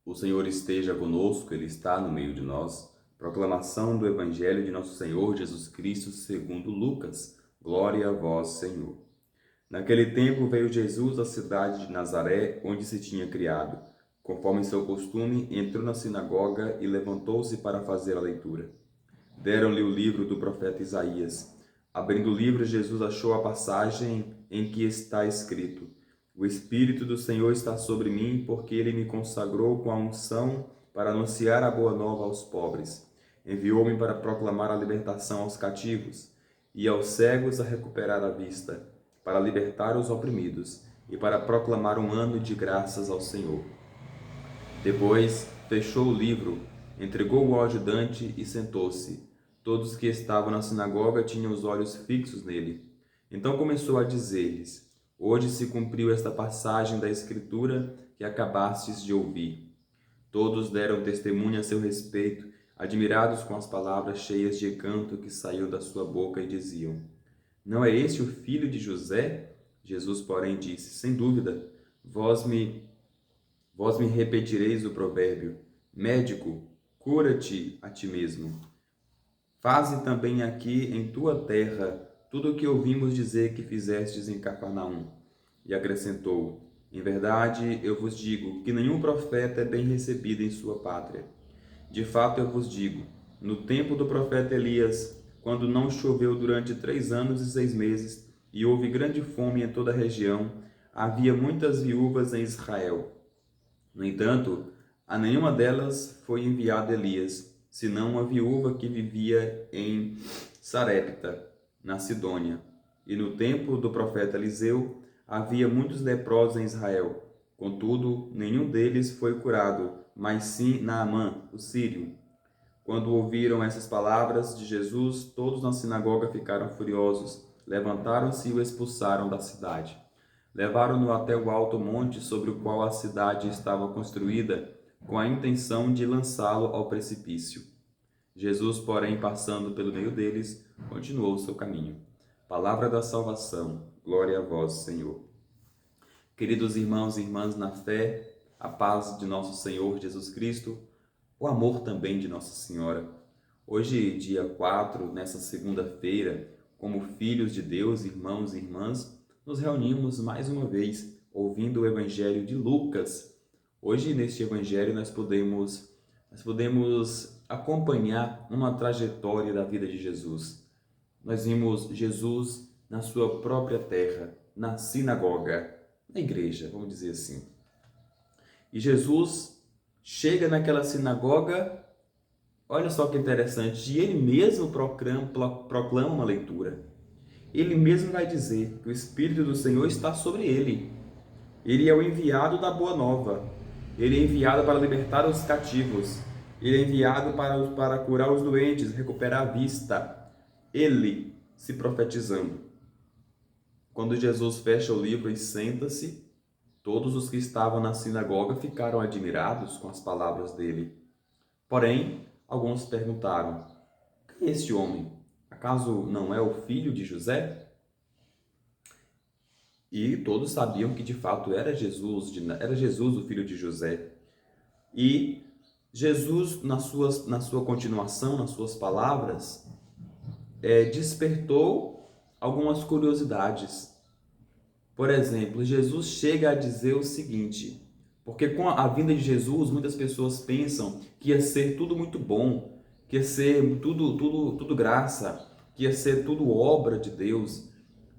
O Senhor esteja conosco, Ele está no meio de nós. Proclamação do Evangelho de Nosso Senhor Jesus Cristo segundo Lucas. Glória a vós, Senhor. Naquele tempo veio Jesus à cidade de Nazaré, onde se tinha criado. Conforme seu costume, entrou na sinagoga e levantou-se para fazer a leitura. Deram-lhe o livro do profeta Isaías. Abrindo o livro, Jesus achou a passagem em que está escrito: O Espírito do Senhor está sobre mim, porque ele me consagrou com a unção para anunciar a boa nova aos pobres. Enviou-me para proclamar a libertação aos cativos e aos cegos a recuperar a vista, para libertar os oprimidos e para proclamar um ano de graças ao Senhor. Depois, fechou o livro, entregou-o ao ajudante e sentou-se. Todos que estavam na sinagoga tinham os olhos fixos nele. Então começou a dizer-lhes: Hoje se cumpriu esta passagem da Escritura que acabastes de ouvir. Todos deram testemunho a seu respeito, admirados com as palavras cheias de encanto que saíam da sua boca e diziam: Não é este o filho de José? Jesus, porém, disse: Sem dúvida, vós me repetireis o provérbio: Médico, cura-te a ti mesmo. Faze também aqui em tua terra tudo o que ouvimos dizer que fizestes em Cafarnaum. E acrescentou: Em verdade, eu vos digo que nenhum profeta é bem recebido em sua pátria. De fato, eu vos digo, no tempo do profeta Elias, quando não choveu durante 3 anos e 6 meses, e houve grande fome em toda a região, havia muitas viúvas em Israel. No entanto, a nenhuma delas foi enviado Elias, senão uma viúva que vivia em Sarepta, na Sidônia. E no tempo do profeta Eliseu, havia muitos leprosos em Israel. Contudo, nenhum deles foi curado, mas sim Naamã, o sírio. Quando ouviram essas palavras de Jesus, todos na sinagoga ficaram furiosos, levantaram-se e o expulsaram da cidade. Levaram-no até o alto monte sobre o qual a cidade estava construída, com a intenção de lançá-lo ao precipício. Jesus, porém, passando pelo meio deles, continuou o seu caminho. Palavra da salvação. Glória a vós, Senhor. Queridos irmãos e irmãs na fé, a paz de nosso Senhor Jesus Cristo, o amor também de Nossa Senhora. Hoje, dia 4, nessa segunda-feira, como filhos de Deus, irmãos e irmãs, nos reunimos mais uma vez ouvindo o Evangelho de Lucas. Hoje, neste Evangelho, nós podemos acompanhar uma trajetória da vida de Jesus. Nós vimos Jesus na sua própria terra, na sinagoga, na igreja, vamos dizer assim. E Jesus chega naquela sinagoga, olha só que interessante, e ele mesmo proclama uma leitura. Ele mesmo vai dizer que o Espírito do Senhor está sobre ele. Ele é o enviado da Boa Nova. Ele é enviado para libertar os cativos. Ele é enviado para curar os doentes, recuperar a vista. Ele se profetizando. Quando Jesus fecha o livro e senta-se, todos os que estavam na sinagoga ficaram admirados com as palavras dele. Porém, alguns perguntaram: quem é este homem? Acaso não é o filho de José? E todos sabiam que de fato era Jesus o filho de José. E Jesus, na sua continuação, nas suas palavras, despertou algumas curiosidades. Por exemplo, Jesus chega a dizer o seguinte, porque com a vinda de Jesus, muitas pessoas pensam que ia ser tudo muito bom, que ia ser tudo graça, que ia ser tudo obra de Deus.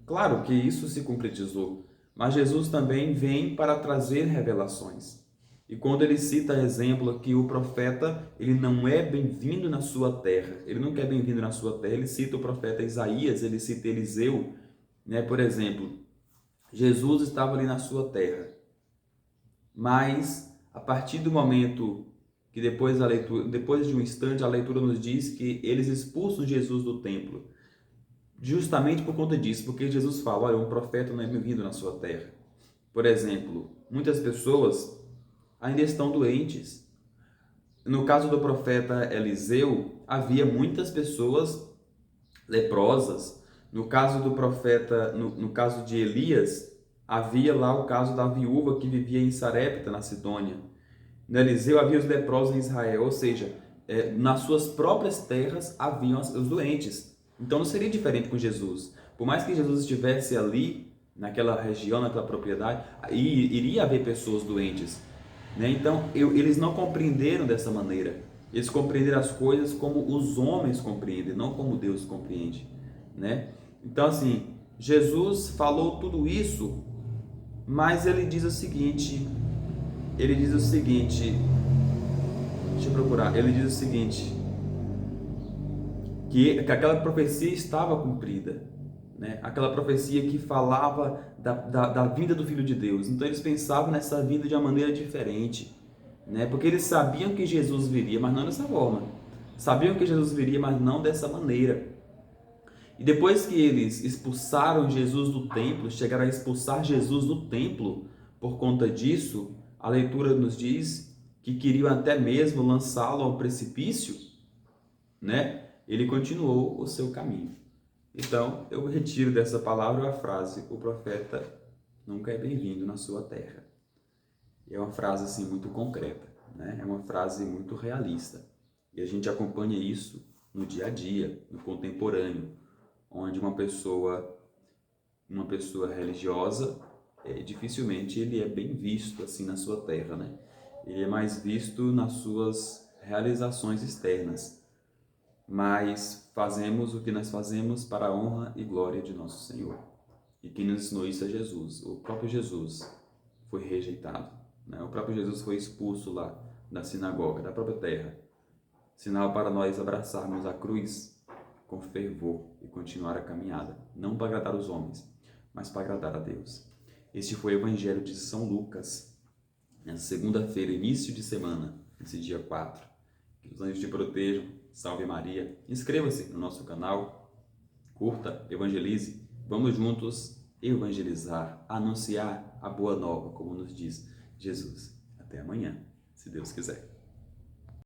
Claro que isso se concretizou, mas Jesus também vem para trazer revelações. E quando ele cita exemplo que o profeta, ele não é bem-vindo na sua terra, ele não quer bem-vindo na sua terra, ele cita o profeta Isaías, ele cita Eliseu, né? Por exemplo, Jesus estava ali na sua terra, mas a partir do momento que depois de um instante, a leitura nos diz que eles expulsam Jesus do templo, justamente por conta disso, porque Jesus fala: olha, um profeta não é bem-vindo na sua terra. Por exemplo, muitas pessoas ainda estão doentes. No caso do profeta Eliseu, havia muitas pessoas leprosas. No caso do profeta, no caso de Elias, havia lá o caso da viúva que vivia em Sarepta, na Sidônia. No Eliseu havia os leprosos em Israel, ou seja, nas suas próprias terras haviam os doentes. Então não seria diferente com Jesus. Por mais que Jesus estivesse ali, naquela região, naquela propriedade, iria haver pessoas doentes, né? Então eles não compreenderam dessa maneira. Eles compreenderam as coisas como os homens compreendem, não como Deus compreende, né? Então assim, Jesus falou tudo isso, mas ele diz o seguinte, deixa eu procurar, ele diz o seguinte, que aquela profecia estava cumprida, né? Aquela profecia que falava da vinda do Filho de Deus. Então eles pensavam nessa vinda de uma maneira diferente, né? Porque eles sabiam que Jesus viria, mas não dessa forma. Sabiam que Jesus viria, mas não dessa maneira. E depois que eles expulsaram Jesus do templo, chegaram a expulsar Jesus do templo, por conta disso, a leitura nos diz que queriam até mesmo lançá-lo ao precipício, né? Ele continuou o seu caminho. Então, eu retiro dessa palavra a frase: o profeta nunca é bem-vindo na sua terra. É uma frase assim muito concreta, né? É uma frase muito realista. E a gente acompanha isso no dia a dia, no contemporâneo, onde uma pessoa religiosa, dificilmente ele é bem visto assim na sua terra, né? Ele é mais visto nas suas realizações externas. Mas fazemos o que nós fazemos para a honra e glória de nosso Senhor. E quem nos ensinou isso é Jesus. O próprio Jesus foi rejeitado, né? O próprio Jesus foi expulso lá da sinagoga, da própria terra. Sinal para nós abraçarmos a cruz com fervor e continuar a caminhada, não para agradar os homens, mas para agradar a Deus. Este foi o Evangelho de São Lucas, nessa segunda-feira, início de semana, esse dia 4. Que os anjos te protejam. Salve Maria. Inscreva-se no nosso canal, curta, evangelize. Vamos juntos evangelizar, anunciar a boa nova, como nos diz Jesus. Até amanhã, se Deus quiser.